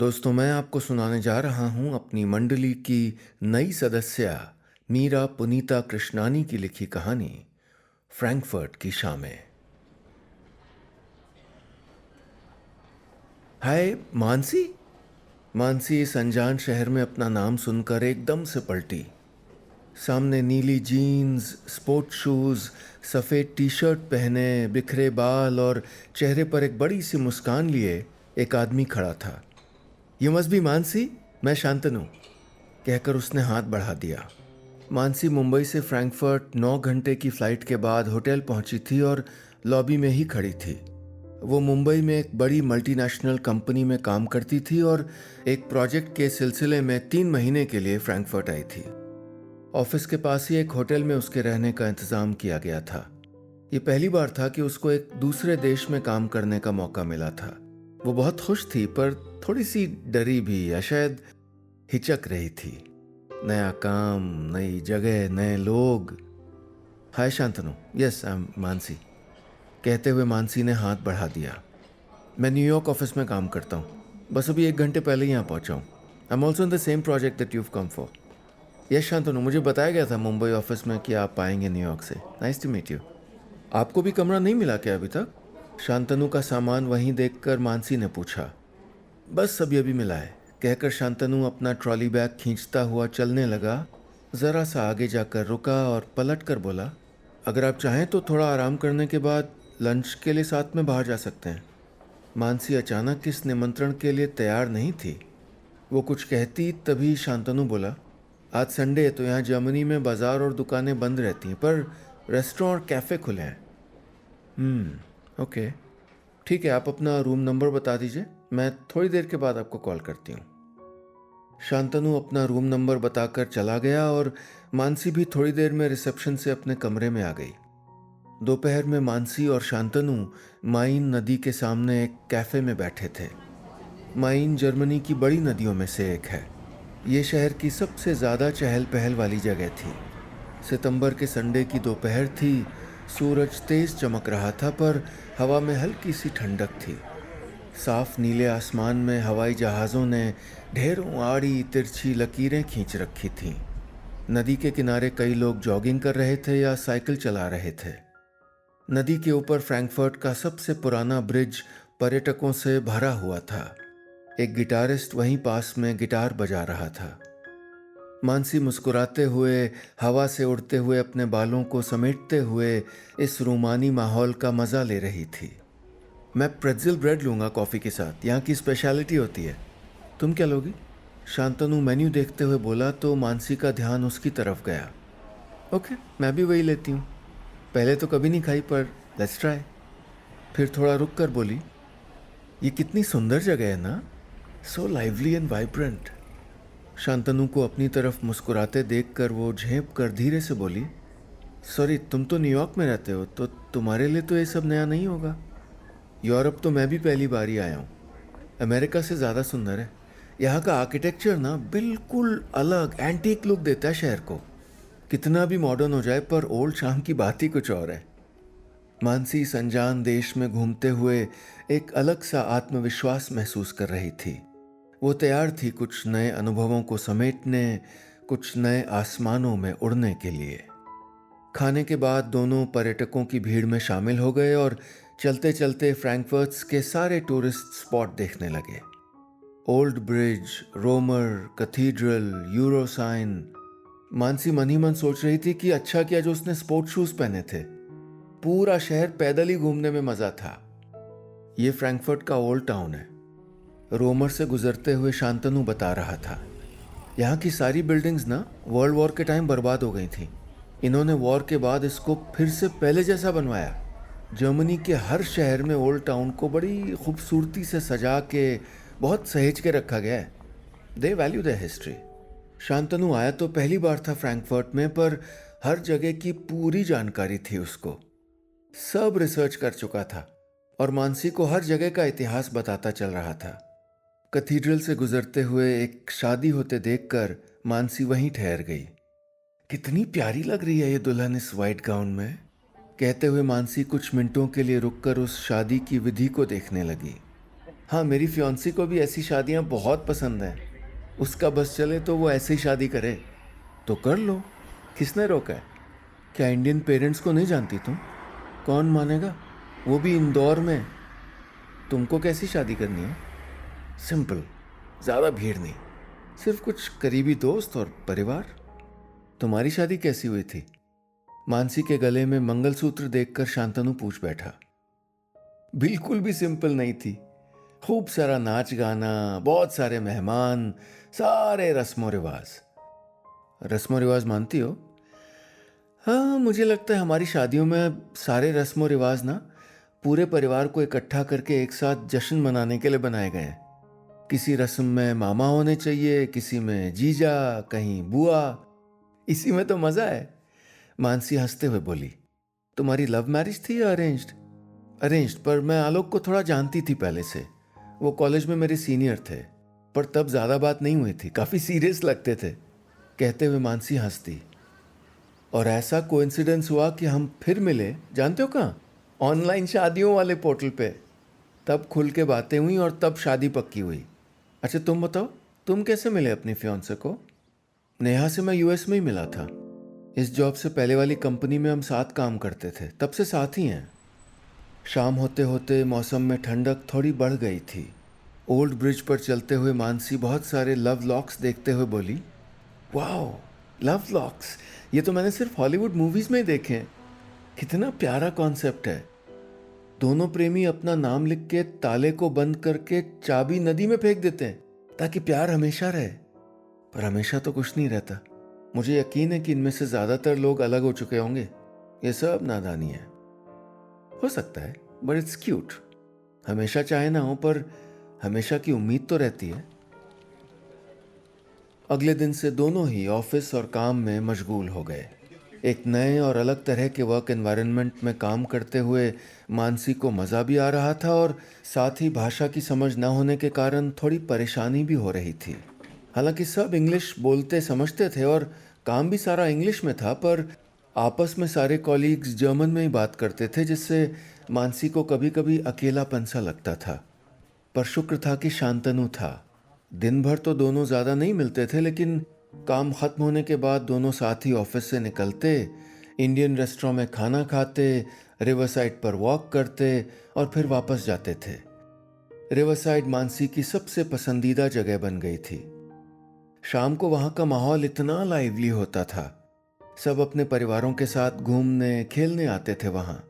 दोस्तों, मैं आपको सुनाने जा रहा हूँ अपनी मंडली की नई सदस्या मीरा पुनीता कृष्णानी की लिखी कहानी फ्रैंकफर्ट की शामें। हाय मानसी। मानसी इस अनजान शहर में अपना नाम सुनकर एकदम से पलटी। सामने नीली जीन्स, स्पोर्ट्स शूज, सफ़ेद टी शर्ट पहने, बिखरे बाल और चेहरे पर एक बड़ी सी मुस्कान लिए एक आदमी खड़ा था। यू मस्ट बी मानसी, मैं शांतनु, कहकर उसने हाथ बढ़ा दिया। मानसी मुंबई से फ्रैंकफर्ट 9 घंटे की फ़्लाइट के बाद होटल पहुंची थी और लॉबी में ही खड़ी थी। वो मुंबई में एक बड़ी मल्टीनेशनल कंपनी में काम करती थी और एक प्रोजेक्ट के सिलसिले में 3 महीने के लिए फ्रैंकफर्ट आई थी। ऑफिस के पास ही एक होटल में उसके रहने का इंतज़ाम किया गया था। ये पहली बार था कि उसको एक दूसरे देश में काम करने का मौका मिला था। वो बहुत खुश थी, पर थोड़ी सी डरी भी, या शायद हिचक रही थी। नया काम, नई जगह, नए लोग। Hi Shantanu, yes I am Mansi, कहते हुए मानसी ने हाथ बढ़ा दिया। मैं न्यूयॉर्क ऑफिस में काम करता हूँ, बस अभी 1 घंटे पहले यहाँ पहुँचा हूँ। I am also in the same project that you've come for. Yes Shantanu, मुझे बताया गया था मुंबई ऑफिस में कि आप आएंगे न्यूयॉर्क से। Nice to meet you. आपको भी कमरा नहीं मिला क्या अभी तक? शांतनु का सामान वहीं देखकर मानसी ने पूछा। बस अभी अभी मिला है, कहकर शांतनु अपना ट्रॉली बैग खींचता हुआ चलने लगा। ज़रा सा आगे जाकर रुका और पलट कर बोला, अगर आप चाहें तो थोड़ा आराम करने के बाद लंच के लिए साथ में बाहर जा सकते हैं। मानसी अचानक इस निमंत्रण के लिए तैयार नहीं थी। वो कुछ कहती तभी शांतनु बोला, आज संडे है तो यहाँ जर्मनी में बाज़ार और दुकानें बंद रहती हैं, पर रेस्टोरेंट और कैफ़े खुले हैं। ओके, ठीक है, आप अपना रूम नंबर बता दीजिए, मैं थोड़ी देर के बाद आपको कॉल करती हूँ। शांतनु अपना रूम नंबर बताकर चला गया और मानसी भी थोड़ी देर में रिसेप्शन से अपने कमरे में आ गई। दोपहर में मानसी और शांतनु माइन नदी के सामने एक कैफ़े में बैठे थे। माइन जर्मनी की बड़ी नदियों में से एक है। ये शहर की सबसे ज़्यादा चहल पहल वाली जगह थी। सितंबर के संडे की दोपहर थी। सूरज तेज चमक रहा था, पर हवा में हल्की सी ठंडक थी। साफ नीले आसमान में हवाई जहाज़ों ने ढेरों आड़ी तिरछी लकीरें खींच रखी थीं। नदी के किनारे कई लोग जॉगिंग कर रहे थे या साइकिल चला रहे थे। नदी के ऊपर फ्रैंकफर्ट का सबसे पुराना ब्रिज पर्यटकों से भरा हुआ था। एक गिटारिस्ट वहीं पास में गिटार बजा रहा था। मानसी मुस्कुराते हुए, हवा से उड़ते हुए, अपने बालों को समेटते हुए इस रूमानी माहौल का मज़ा ले रही थी। मैं प्रेट्ज़ल ब्रेड लूँगा कॉफ़ी के साथ, यहाँ की स्पेशलिटी होती है। तुम क्या लोगी? शांतनु मेन्यू देखते हुए बोला तो मानसी का ध्यान उसकी तरफ गया। ओके, मैं भी वही लेती हूँ। पहले तो कभी नहीं खाई, पर लेट्स ट्राई। फिर थोड़ा रुक कर बोली, ये कितनी सुंदर जगह है ना, सो लाइवली एंड वाइब्रेंट। शांतनु को अपनी तरफ मुस्कुराते देखकर वो झेंप कर धीरे से बोली, सॉरी, तुम तो न्यूयॉर्क में रहते हो, तो तुम्हारे लिए तो ये सब नया नहीं होगा। यूरोप तो मैं भी पहली बार ही आया हूँ। अमेरिका से ज़्यादा सुंदर है। यहाँ का आर्किटेक्चर ना बिल्कुल अलग एंटीक लुक देता है शहर को। कितना भी मॉडर्न हो जाए, पर ओल्ड शाम की बात ही कुछ और है। मानसी इस अनजान देश में घूमते हुए एक अलग सा आत्मविश्वास महसूस कर रही थी। वो तैयार थी कुछ नए अनुभवों को समेटने, कुछ नए आसमानों में उड़ने के लिए। खाने के बाद दोनों पर्यटकों की भीड़ में शामिल हो गए और चलते चलते फ्रैंकफर्ट्स के सारे टूरिस्ट स्पॉट देखने लगे। Old bridge, Romer, cathedral, euro sign. Mansi मन ही मन सोच रही थी कि अच्छा किया जो उसने स्पोर्ट्स शूज पहने थे। पूरा शहर पैदल ही घूमने में मजा था। ये फ्रैंकफर्ट का ओल्ड टाउन है। रोमर से गुजरते हुए शांतनु बता रहा था, यहाँ की सारी बिल्डिंग्स ना वर्ल्ड वॉर के टाइम बर्बाद हो गई थी। इन्होंने वॉर के बाद इसको फिर से पहले जैसा बनवाया। जर्मनी के हर शहर में ओल्ड टाउन को बड़ी खूबसूरती से सजा के बहुत सहेज के रखा गया है। दे वैल्यू द हिस्ट्री। शांतनु आया तो पहली बार था फ्रैंकफर्ट में, पर हर जगह की पूरी जानकारी थी उसको। सब रिसर्च कर चुका था और मानसी को हर जगह का इतिहास बताता चल रहा था। कैथीड्रल से गुजरते हुए एक शादी होते देखकर मानसी वहीं ठहर गई। कितनी प्यारी लग रही है ये दुल्हन इस वाइट गाउन में, कहते हुए मानसी कुछ मिनटों के लिए रुककर उस शादी की विधि को देखने लगी। हाँ, मेरी फियांसी को भी ऐसी शादियाँ बहुत पसंद हैं। उसका बस चले तो वो ऐसे ही शादी करे। तो कर लो, किसने रोका है? क्या इंडियन पेरेंट्स को नहीं जानती तुम? कौन मानेगा? वो भी इंदौर में। तुमको कैसी शादी करनी है? सिंपल, ज़्यादा भीड़ नहीं, सिर्फ कुछ करीबी दोस्त और परिवार। तुम्हारी शादी कैसी हुई थी? मानसी के गले में मंगलसूत्र देखकर शांतनु पूछ बैठा। बिल्कुल भी सिंपल नहीं थी। खूब सारा नाच गाना, बहुत सारे मेहमान, सारे रस्मों रिवाज। रस्मों रिवाज मानती हो? हाँ, मुझे लगता है हमारी शादियों में सारे रस्मों रिवाज ना पूरे परिवार को इकट्ठा करके एक साथ जश्न मनाने के लिए बनाए गए हैं। किसी रस्म में मामा होने चाहिए, किसी में जीजा, कहीं बुआ। इसी में तो मजा है। मानसी हंसते हुए बोली। तुम्हारी लव मैरिज थी या अरेंज्ड? अरेंज्ड, पर मैं आलोक को थोड़ा जानती थी पहले से। वो कॉलेज में मेरे सीनियर थे, पर तब ज्यादा बात नहीं हुई थी। काफी सीरियस लगते थे। कहते हुए मानसी हंसती। और ऐसा कोइंसिडेंस हुआ कि हम फिर मिले, जानते हो कहाँ? ऑनलाइन शादियों वाले पोर्टल पे। तब खुल के बातें हुई और तब शादी पक्की हुई। अच्छा तुम बताओ, तुम कैसे मिले अपनी फियांसे को? नेहा से मैं यूएस में ही मिला था। इस जॉब से पहले वाली कंपनी में हम साथ काम करते थे, तब से साथ ही हैं। शाम होते होते मौसम में ठंडक थोड़ी बढ़ गई थी। ओल्ड ब्रिज पर चलते हुए मानसी बहुत सारे लव लॉक्स देखते हुए बोली, वाओ, लव लॉक्स! ये तो मैंने सिर्फ हॉलीवुड मूवीज में ही देखे हैं। कितना प्यारा कॉन्सेप्ट है। दोनों प्रेमी अपना नाम लिख के ताले को बंद करके चाबी नदी में फेंक देते हैं ताकि प्यार हमेशा रहे। पर हमेशा तो कुछ नहीं रहता। मुझे यकीन है कि इनमें से ज्यादातर लोग अलग हो चुके होंगे। ये सब नादानी है। हो सकता है, बट इट्स क्यूट। हमेशा चाहे ना हो, पर हमेशा की उम्मीद तो रहती है। अगले दिन से दोनों ही ऑफिस और काम में मशगूल हो गए। एक नए और अलग तरह के वर्क एनवायरनमेंट में काम करते हुए मानसी को मज़ा भी आ रहा था, और साथ ही भाषा की समझ न होने के कारण थोड़ी परेशानी भी हो रही थी। हालांकि सब इंग्लिश बोलते समझते थे और काम भी सारा इंग्लिश में था, पर आपस में सारे कॉलीग्स जर्मन में ही बात करते थे, जिससे मानसी को कभी कभी अकेलापन सा लगता था। पर शुक्र था कि शांतनु था। दिन भर तो दोनों ज़्यादा नहीं मिलते थे, लेकिन काम ख़त्म होने के बाद दोनों साथ ही ऑफिस से निकलते, इंडियन रेस्टोरेंट में खाना खाते, रिवरसाइड पर वॉक करते और फिर वापस जाते थे। रिवरसाइड मानसी की सबसे पसंदीदा जगह बन गई थी। शाम को वहाँ का माहौल इतना लाइवली होता था। सब अपने परिवारों के साथ घूमने खेलने आते थे वहाँ।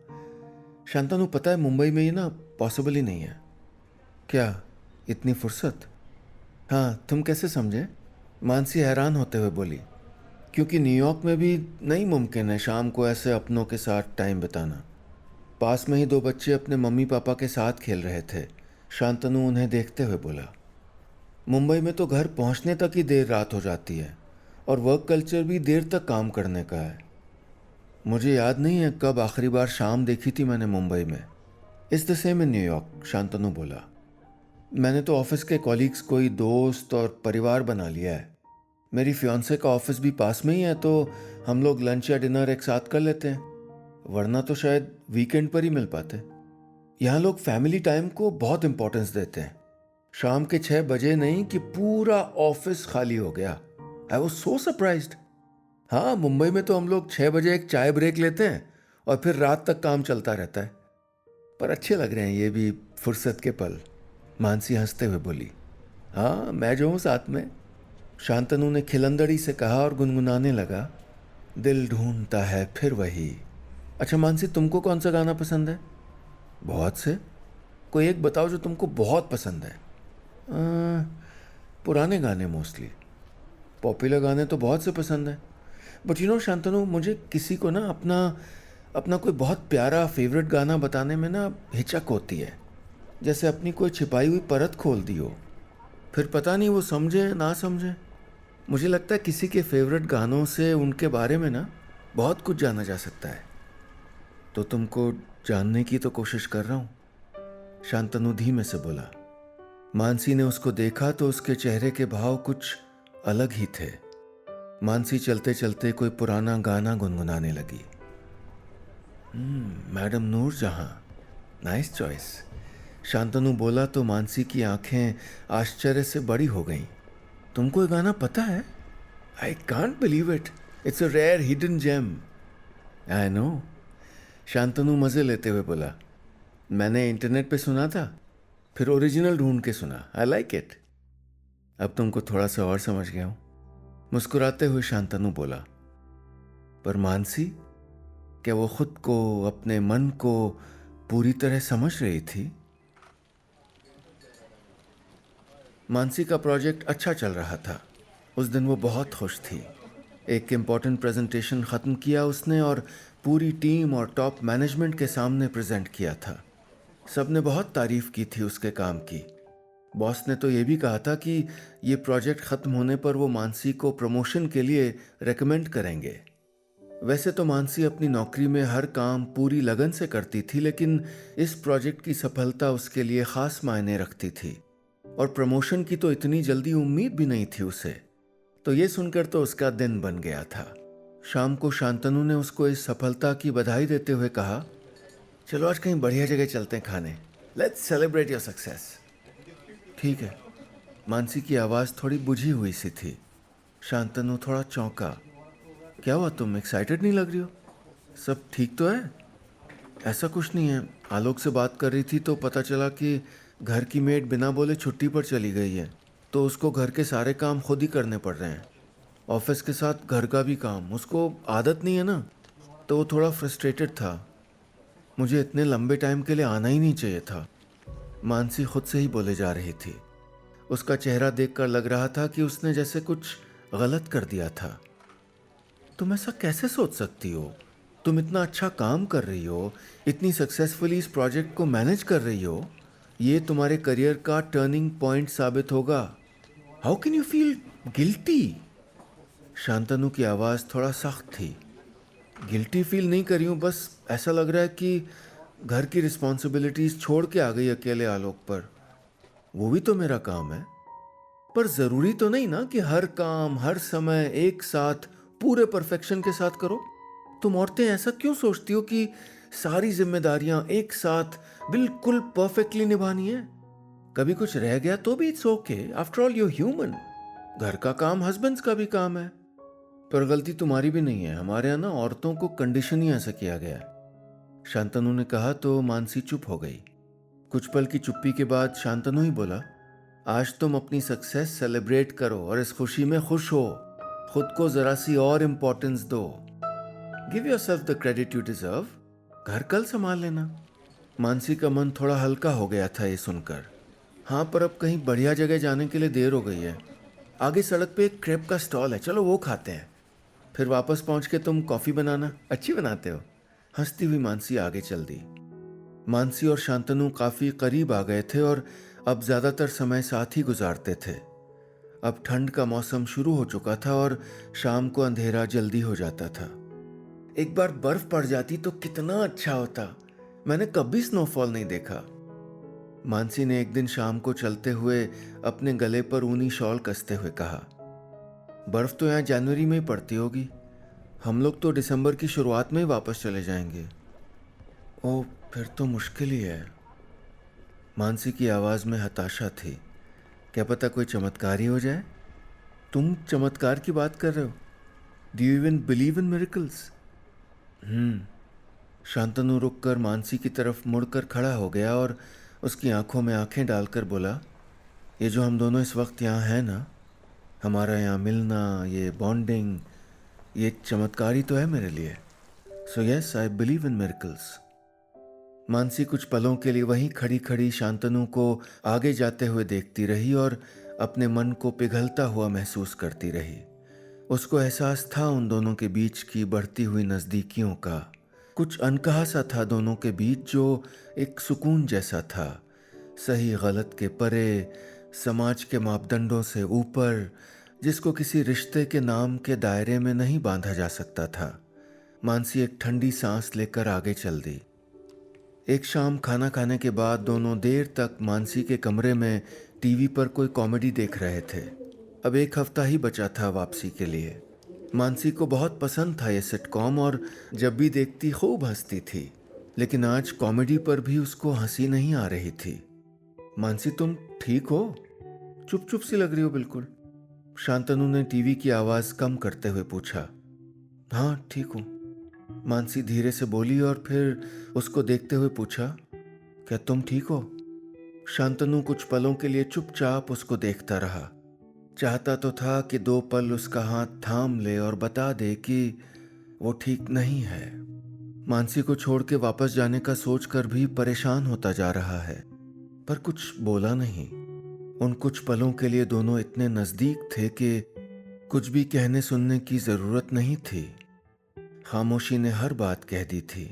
शांतनु, पता है मुंबई में ये ना पॉसिबल ही नहीं है। क्या, इतनी फुर्सत? हाँ, तुम कैसे समझे? मानसी हैरान होते हुए बोली। क्योंकि न्यूयॉर्क में भी नहीं मुमकिन है शाम को ऐसे अपनों के साथ टाइम बिताना। पास में ही दो बच्चे अपने मम्मी पापा के साथ खेल रहे थे। शांतनु उन्हें देखते हुए बोला। मुंबई में तो घर पहुंचने तक ही देर रात हो जाती है, और वर्क कल्चर भी देर तक काम करने का है। मुझे याद नहीं है कब आखिरी बार शाम देखी थी मैंने मुंबई में। इस the same in New York, Shantanu बोला। मैंने तो ऑफिस के कॉलीग्स कोई दोस्त और परिवार बना लिया है। मेरी फियांसे का ऑफिस भी पास में ही है, तो हम लोग लंच या डिनर एक साथ कर लेते हैं, वरना तो शायद वीकेंड पर ही मिल पाते। यहाँ लोग फैमिली टाइम को बहुत इंपॉर्टेंस देते हैं। शाम के 6 बजे नहीं कि पूरा ऑफिस खाली हो गया। I was so surprised. हाँ, मुंबई में तो हम लोग 6 बजे एक चाय ब्रेक लेते हैं और फिर रात तक काम चलता रहता है। पर अच्छे लग रहे हैं ये भी फुर्सत के पल, मानसी हंसते हुए बोली। हाँ, मैं जो हूँ साथ में, शांतनु ने खिलंदड़ी से कहा और गुनगुनाने लगा। दिल ढूंढता है फिर वही। अच्छा मानसी, तुमको कौन सा गाना पसंद है? बहुत से। कोई एक बताओ जो तुमको बहुत पसंद है। पुराने गाने मोस्टली। पॉपुलर गाने तो बहुत से पसंद है, बट यू नो शांतनु, मुझे किसी को ना अपना अपना कोई बहुत प्यारा फेवरेट गाना बताने में ना हिचक होती है। जैसे अपनी कोई छिपाई हुई परत खोल दी हो, फिर पता नहीं वो समझे ना समझे। मुझे लगता है किसी के फेवरेट गानों से उनके बारे में ना बहुत कुछ जाना जा सकता है। तो तुमको जानने की तो कोशिश कर रहा हूँ, शांतनु धीमे से बोला। मानसी ने उसको देखा तो उसके चेहरे के भाव कुछ अलग ही थे। मानसी चलते चलते कोई पुराना गाना गुनगुनाने लगी। Madam Noorjahan, nice choice. Shantanu बोला तो मानसी की आंखें आश्चर्य से बड़ी हो गईं। तुमको ये गाना पता है? I can't believe it, it's a rare hidden gem. I know, Shantanu मज़े लेते हुए बोला। मैंने इंटरनेट पे सुना था, फिर ओरिजिनल ढूंढ के सुना। I like it. अब तुमको थोड़ा सा और समझ गया हूँ, मुस्कुराते हुए शांतनु बोला। पर मानसी, क्या वो खुद को, अपने मन को पूरी तरह समझ रही थी? मानसी का प्रोजेक्ट अच्छा चल रहा था। उस दिन वो बहुत खुश थी। एक इम्पॉर्टेंट प्रेजेंटेशन ख़त्म किया उसने और पूरी टीम और टॉप मैनेजमेंट के सामने प्रेजेंट किया था। सबने बहुत तारीफ़ की थी उसके काम की। बॉस ने तो ये भी कहा था कि ये प्रोजेक्ट ख़त्म होने पर वो मानसी को प्रमोशन के लिए रेकमेंड करेंगे। वैसे तो मानसी अपनी नौकरी में हर काम पूरी लगन से करती थी, लेकिन इस प्रोजेक्ट की सफलता उसके लिए ख़ास मायने रखती थी और प्रमोशन की तो इतनी जल्दी उम्मीद भी नहीं थी उसे। तो ये सुनकर तो उसका दिन बन गया था। शाम को शांतनु ने उसको इस सफलता की बधाई देते हुए कहा, चलो आज कहीं बढ़िया जगह चलते हैं खाने। Let's celebrate your success. ठीक है। मानसी की आवाज़ थोड़ी बुझी हुई सी थी। शांतनु थोड़ा चौंका। क्या हुआ, तुम एक्साइटेड नहीं लग रही हो? सब ठीक तो है? ऐसा कुछ नहीं है। आलोक से बात कर रही थी तो पता चला कि घर की मेड बिना बोले छुट्टी पर चली गई है, तो उसको घर के सारे काम खुद ही करने पड़ रहे हैं। ऑफिस के साथ घर का भी काम, उसको आदत नहीं है ना, तो वो थोड़ा फ्रस्ट्रेटेड था। मुझे इतने लंबे टाइम के लिए आना ही नहीं चाहिए था। मानसी खुद से ही बोले जा रही थी। उसका चेहरा देखकर लग रहा था कि उसने जैसे कुछ गलत कर दिया था। तुम ऐसा कैसे सोच सकती हो? तुम इतना अच्छा काम कर रही हो, इतनी सक्सेसफुली इस प्रोजेक्ट को मैनेज कर रही हो। ये तुम्हारे करियर का टर्निंग पॉइंट साबित होगा। How can you feel guilty? Shantanu की आवाज़ थोड़ा सख्त थी। गिल्टी फील नहीं कर रही हूँ, बस ऐसा लग रहा है कि घर की रिस्पॉन्सिबिलिटीज़ छोड़ के आ गई अकेले आलोक पर। वो भी तो मेरा काम है, पर ज़रूरी तो नहीं ना कि हर काम हर समय एक साथ पूरे परफेक्शन के साथ करो। तुम औरतें ऐसा क्यों सोचती हो कि सारी जिम्मेदारियां एक साथ बिल्कुल परफेक्टली निभानी है? कभी कुछ रह गया तो भी it's okay, after all you human. घर का काम हस्बैंड्स का भी काम है। पर गलती तुम्हारी भी नहीं है, हमारे यहाँ ना औरतों को कंडीशन ही ऐसा किया गया है। शांतनु ने कहा तो मानसी चुप हो गई। कुछ पल की चुप्पी के बाद शांतनु ही बोला, आज तुम अपनी सक्सेस सेलिब्रेट करो और इस खुशी में खुश हो। खुद को जरा सी और इम्पोर्टेंस दो। Give yourself the credit you deserve. घर कल संभाल लेना। मानसी का मन थोड़ा हल्का हो गया था ये सुनकर। हाँ, पर अब कहीं बढ़िया जगह जाने के लिए देर हो गई है। आगे सड़क पे एक क्रेप का स्टॉल है, चलो वो खाते हैं। फिर वापस पहुंच के तुम कॉफ़ी बनाना, अच्छी बनाते हो। हंसती हुई मानसी आगे चल दी। मानसी और शांतनु काफ़ी करीब आ गए थे और अब ज़्यादातर समय साथ ही गुजारते थे। अब ठंड का मौसम शुरू हो चुका था और शाम को अंधेरा जल्दी हो जाता था। एक बार बर्फ पड़ जाती तो कितना अच्छा होता। मैंने कभी स्नोफॉल नहीं देखा। मानसी ने एक दिन शाम को चलते हुए अपने गले पर ऊनी शॉल कसते हुए कहा, बर्फ तो यहाँ जनवरी में ही पड़ती होगी। हम लोग तो दिसंबर की शुरुआत में ही वापस चले जाएंगे। ओह, फिर तो मुश्किल ही है। मानसी की आवाज़ में हताशा थी। क्या पता कोई चमत्कार ही हो जाए। तुम चमत्कार की बात कर रहे हो? Do you even believe in miracles? Shantanu रुककर मानसी की तरफ मुड़कर खड़ा हो गया और उसकी आंखों में आंखें डालकर बोला, ये जो हम दोनों इस वक्त यहाँ हैं ना, हमारा यहाँ मिलना, ये बॉन्डिंग, ये चमत्कार ही तो है मेरे लिए। So yes, I believe in miracles. Mansi कुछ पलों के लिए वहीं खड़ी खड़ी शांतनु को आगे जाते हुए देखती रही और अपने मन को पिघलता हुआ महसूस करती रही। उसको एहसास था उन दोनों के बीच की बढ़ती हुई नज़दीकियों का। कुछ अनकहा सा था दोनों के बीच, जो एक सुकून जैसा था, सही गलत के परे, समाज के मापदंडों से ऊपर, जिसको किसी रिश्ते के नाम के दायरे में नहीं बांधा जा सकता था। मानसी एक ठंडी सांस लेकर आगे चल दी। एक शाम खाना खाने के बाद दोनों देर तक मानसी के कमरे में टीवी पर कोई कॉमेडी देख रहे थे। अब एक हफ्ता ही बचा था वापसी के लिए। मानसी को बहुत पसंद था ये सिटकॉम और जब भी देखती खूब हंसती थी, लेकिन आज कॉमेडी पर भी उसको हंसी नहीं आ रही थी। मानसी तुम ठीक हो? चुप चुप सी लग रही हो बिल्कुल। शांतनु ने टीवी की आवाज कम करते हुए पूछा। हाँ ठीक हूँ, मानसी धीरे से बोली और फिर उसको देखते हुए पूछा, क्या तुम ठीक हो? शांतनु कुछ पलों के लिए चुपचाप उसको देखता रहा। चाहता तो था कि 2 पल उसका हाथ थाम ले और बता दे कि वो ठीक नहीं है। मानसी को छोड़ के वापस जाने का सोचकर भी परेशान होता जा रहा है, पर कुछ बोला नहीं। उन कुछ पलों के लिए दोनों इतने नजदीक थे कि कुछ भी कहने सुनने की जरूरत नहीं थी। खामोशी ने हर बात कह दी थी।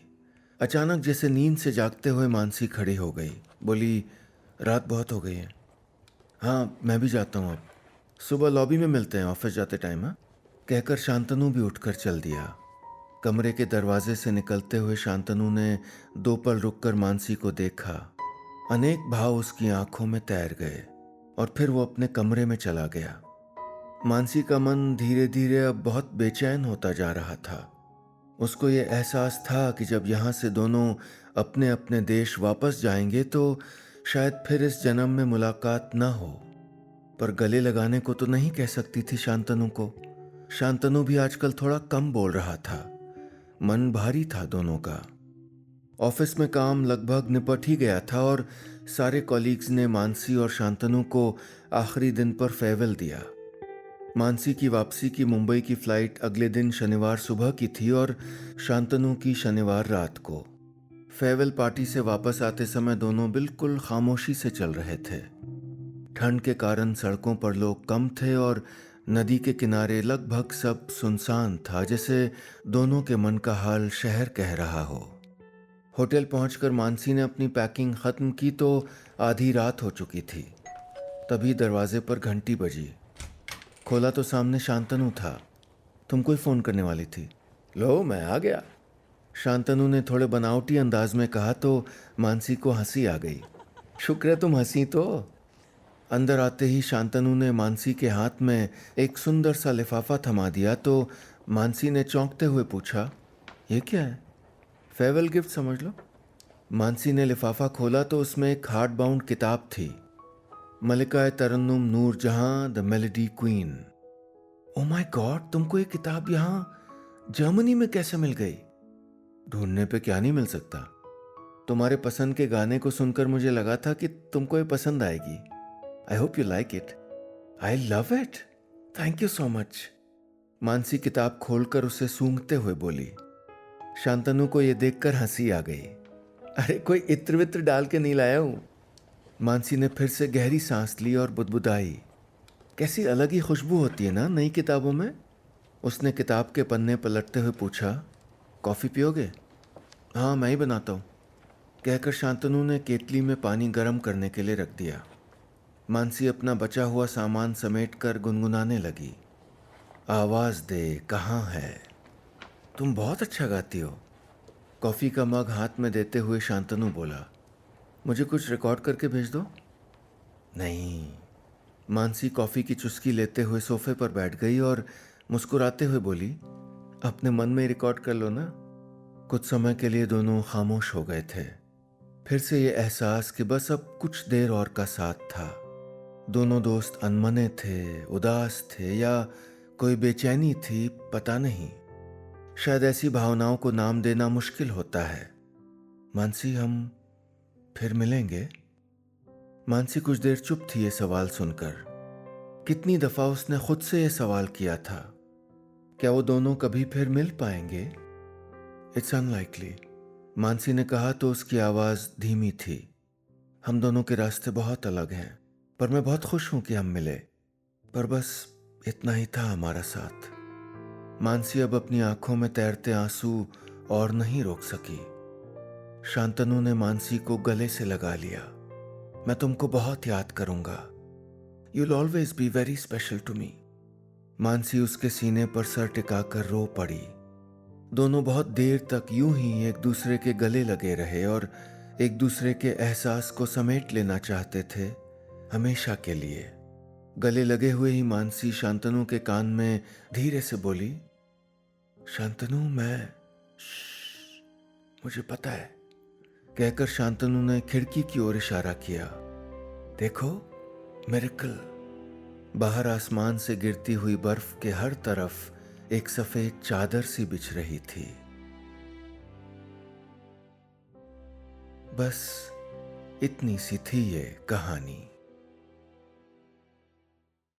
अचानक जैसे नींद से जागते हुए मानसी खड़ी हो गई, बोली, रात बहुत हो गई है। हाँ मैं भी जाता हूँ अब, सुबह लॉबी में मिलते हैं ऑफिस जाते टाइम। हाँ, कहकर शांतनु भी उठकर चल दिया। कमरे के दरवाजे से निकलते हुए शांतनु ने 2 पल रुककर मानसी को देखा। अनेक भाव उसकी आंखों में तैर गए और फिर वो अपने कमरे में चला गया। मानसी का मन धीरे धीरे अब बहुत बेचैन होता जा रहा था। उसको ये एहसास था कि जब यहाँ से दोनों अपने अपने देश वापस जाएंगे तो शायद फिर इस जन्म में मुलाकात न हो। पर गले लगाने को तो नहीं कह सकती थी शांतनु को। शांतनु भी आजकल थोड़ा कम बोल रहा था। मन भारी था दोनों का। ऑफिस में काम लगभग निपट ही गया था और सारे कॉलीग्स ने मानसी और शांतनु को आखिरी दिन पर फेयरवेल दिया। मानसी की वापसी की मुंबई की फ्लाइट अगले दिन शनिवार सुबह की थी और शांतनु की शनिवार रात को। फेयरवेल पार्टी से वापस आते समय दोनों बिल्कुल खामोशी से चल रहे थे। ठंड के कारण सड़कों पर लोग कम थे और नदी के किनारे लगभग सब सुनसान था, जैसे दोनों के मन का हाल शहर कह रहा हो। होटल पहुंचकर मानसी ने अपनी पैकिंग खत्म की तो आधी रात हो चुकी थी। तभी दरवाजे पर घंटी बजी। खोला तो सामने शांतनु था। तुम कोई फोन करने वाली थी? लो मैं आ गया, शांतनु ने थोड़े बनावटी अंदाज में कहा तो मानसी को हंसी आ गई। शुक्र है तुम हंसी तो। अंदर आते ही शांतनु ने मानसी के हाथ में एक सुंदर सा लिफाफा थमा दिया तो मानसी ने चौंकते हुए पूछा, ये क्या है? फेयरवेल गिफ्ट समझ लो। मानसी ने लिफाफा खोला तो उसमें एक हार्ड बाउंड किताब थी, मलिका तरन्नुम नूर जहां the melody queen. Oh my God, तुमको ये किताब यहाँ जर्मनी में कैसे मिल गई? ढूंढने पे क्या नहीं मिल सकता। तुम्हारे पसंद के गाने को सुनकर मुझे लगा था कि तुमको ये पसंद आएगी। I hope you like it. I love it, thank you so much. Mansi किताब खोलकर उसे सूंघते हुए बोली। शांतनु को यह देखकर हंसी आ गई। अरे कोई इत्र वित्र डाल के नहीं लाया हूं। मानसी ने फिर से गहरी सांस ली और बुदबुदाई। कैसी अलग ही खुशबू होती है ना नई किताबों में। उसने किताब के पन्ने पलटते हुए पूछा, कॉफ़ी पियोगे? हाँ मैं ही बनाता हूँ, कहकर शांतनु ने केतली में पानी गर्म करने के लिए रख दिया। मानसी अपना बचा हुआ सामान समेटकर गुनगुनाने लगी। आवाज़ दे कहाँ है, तुम बहुत अच्छा गाती हो। कॉफ़ी का मग हाथ में देते हुए शांतनु बोला, मुझे कुछ रिकॉर्ड करके भेज दो। नहीं। मानसी कॉफ़ी की चुस्की लेते हुए सोफे पर बैठ गई और मुस्कुराते हुए बोली, अपने मन में रिकॉर्ड कर लो ना। कुछ समय के लिए दोनों खामोश हो गए थे। फिर से ये एहसास कि बस अब कुछ देर और का साथ था। दोनों दोस्त अनमने थे, उदास थे या कोई बेचैनी थी, पता नहीं। शायद ऐसी भावनाओं को नाम देना मुश्किल होता है। मानसी, हम फिर मिलेंगे? मानसी कुछ देर चुप थी ये सवाल सुनकर। कितनी दफा उसने खुद से ये सवाल किया था, क्या वो दोनों कभी फिर मिल पाएंगे? इट्स अनलाइकली, मानसी ने कहा तो उसकी आवाज धीमी थी। हम दोनों के रास्ते बहुत अलग हैं, पर मैं बहुत खुश हूं कि हम मिले। पर बस इतना ही था हमारा साथ। मानसी अब अपनी आंखों में तैरते आंसू और नहीं रोक सकी। शांतनु ने मानसी को गले से लगा लिया। मैं तुमको बहुत याद करूंगा। You'll always be very special to me. Mansi उसके सीने पर सर टिकाकर रो पड़ी। दोनों बहुत देर तक यूं ही एक दूसरे के गले लगे रहे और एक दूसरे के एहसास को समेट लेना चाहते थे, हमेशा के लिए। गले लगे हुए ही मानसी शांतनु के कान में धीरे से बोली, शांतनु मुझे पता है, कहकर शांतनु ने खिड़की की ओर इशारा किया। देखो, मिरेकल। बाहर आसमान से गिरती हुई बर्फ के हर तरफ एक सफेद चादर सी बिछ रही थी। बस इतनी सी थी ये कहानी।